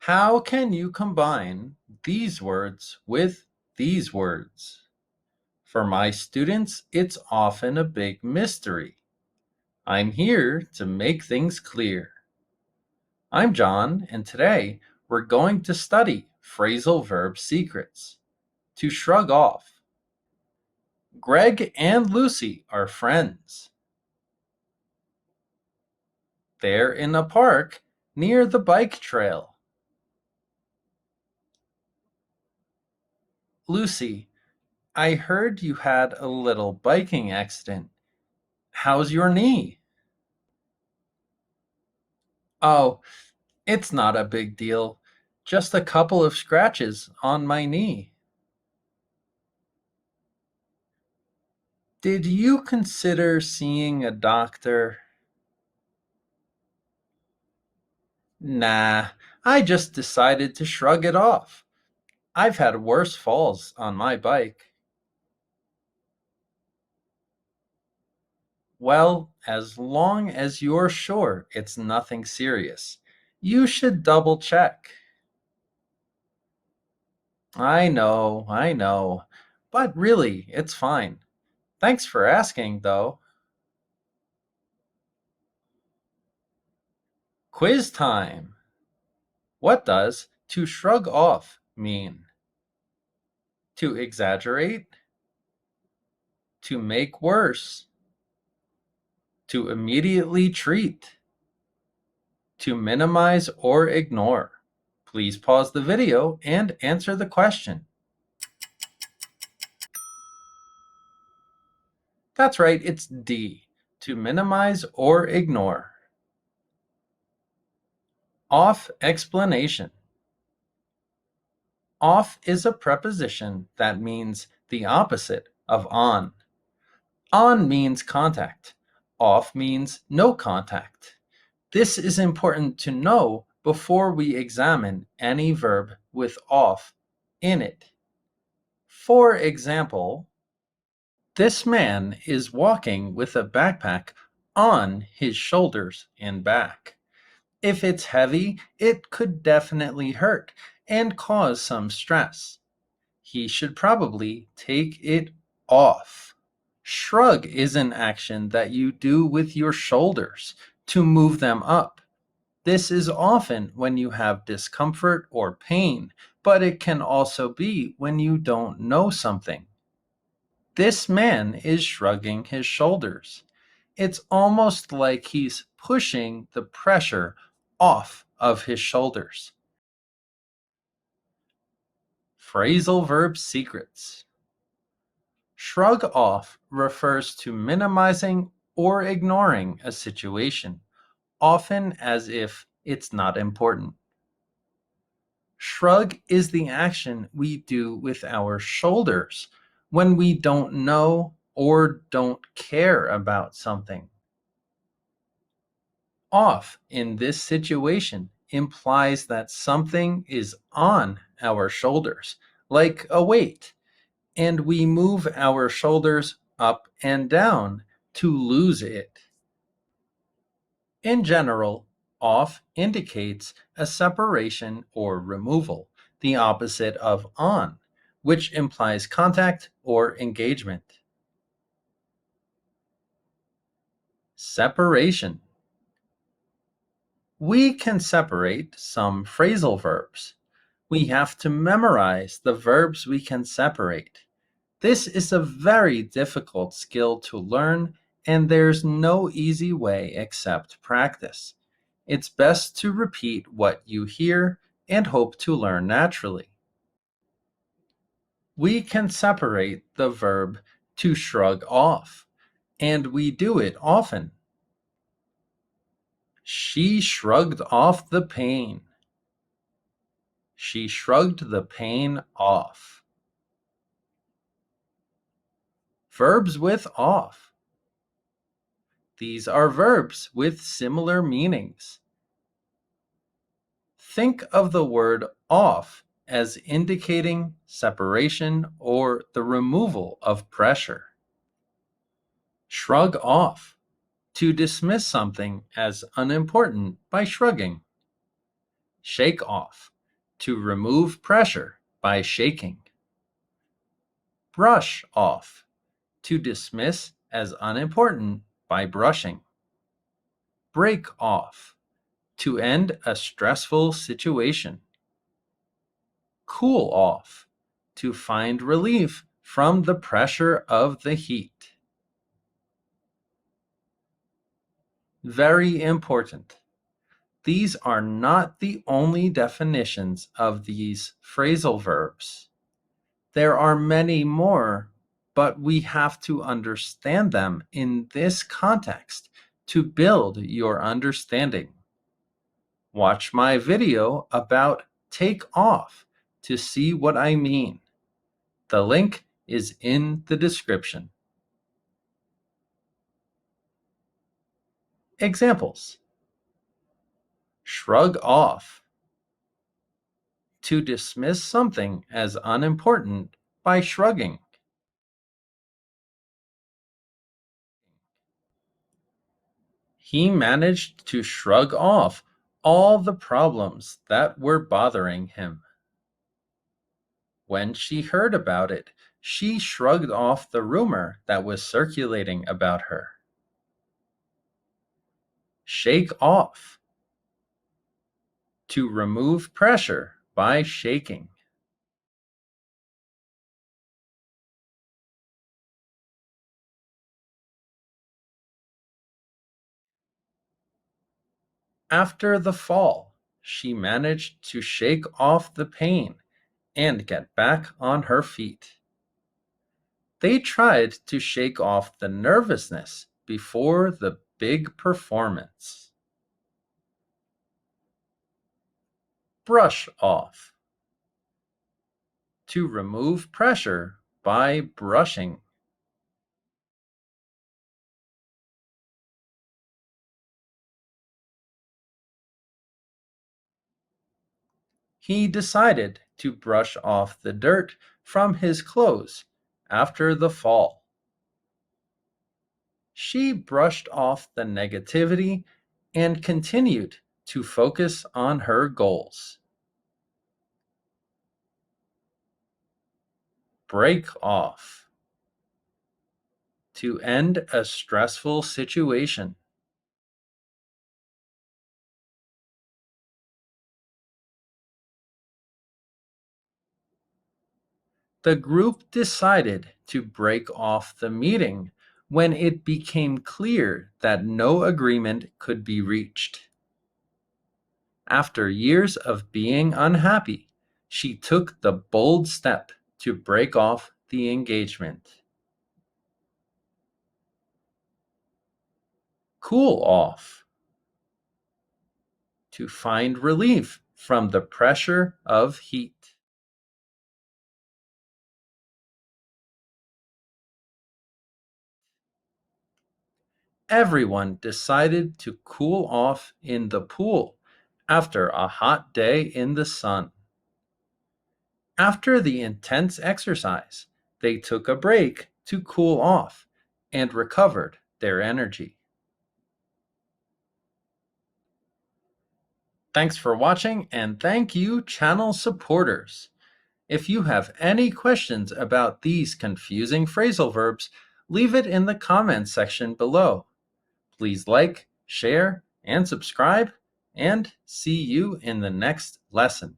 How can you combine these words with these words? For my students, it's often a big mystery. I'm here to make things clear. I'm John, and today we're going to study phrasal verb secrets. To shrug off. Greg and Lucy are friends. They're in a park near the bike trail. Lucy, I heard you had a little biking accident. How's your knee? Oh, it's not a big deal. Just a couple of scratches on my knee. Did you consider seeing a doctor? Nah, I just decided to shrug it off. I've had worse falls on my bike. Well, as long as you're sure it's nothing serious, you should double check. I know. But really, it's fine. Thanks for asking, though. Quiz time. What does to shrug off mean? To exaggerate? To make worse? To immediately treat? To minimize or ignore? Please pause the video and answer the question. That's right, it's D. To minimize or ignore. Off explanation. Off is a preposition that means the opposite of on. On means contact. Off means no contact. This is important to know before we examine any verb with off in it. For example, this man is walking with a backpack on his shoulders and back. If it's heavy, it could definitely hurt and cause some stress. He should probably take it off. Shrug is an action that you do with your shoulders to move them up. This is often when you have discomfort or pain, but it can also be when you don't know something. This man is shrugging his shoulders. It's almost like he's pushing the pressure off of his shoulders. Phrasal verb secrets. Shrug off refers to minimizing or ignoring a situation, often as if it's not important. Shrug is the action we do with our shoulders when we don't know or don't care about something. Off in this situation implies that something is on our shoulders, like a weight, and we move our shoulders up and down to lose it. In general, off indicates a separation or removal, the opposite of on, which implies contact or engagement. Separation. We can separate some phrasal verbs. We have to memorize the verbs we can separate. This is a very difficult skill to learn, and there's no easy way except practice. It's best to repeat what you hear and hope to learn naturally. We can separate the verb to shrug off, and we do it often. She shrugged off the pain. She shrugged the pain off. Verbs with off. These are verbs with similar meanings. Think of the word off as indicating separation or the removal of pressure. Shrug off, to dismiss something as unimportant by shrugging. Shake off, to remove pressure by shaking. Brush off, to dismiss as unimportant by brushing. Break off, to end a stressful situation. Cool off, to find relief from the pressure of the heat. Very important. These are not the only definitions of these phrasal verbs. There are many more, but we have to understand them in this context to build your understanding. Watch my video about take off to see what I mean. The link is in the description. Examples. Shrug off, to dismiss something as unimportant by shrugging. He managed to shrug off all the problems that were bothering him. When she heard about it, she shrugged off the rumor that was circulating about her. Shake off, to remove pressure by shaking. After the fall, she managed to shake off the pain and get back on her feet. They tried to shake off the nervousness before the big performance. Brush off, to remove pressure by brushing. He decided to brush off the dirt from his clothes after the fall. She brushed off the negativity and continued to focus on her goals. Break off, to end a stressful situation. The group decided to break off the meeting when it became clear that no agreement could be reached. After years of being unhappy, she took the bold step to break off the engagement. Cool off, to find relief from the pressure of heat. Everyone decided to cool off in the pool after a hot day in the sun. After the intense exercise, they took a break to cool off and recovered their energy. Thanks for watching, and thank you, channel supporters. If you have any questions about these confusing phrasal verbs, leave it in the comments section below. Please like, share, and subscribe, and see you in the next lesson.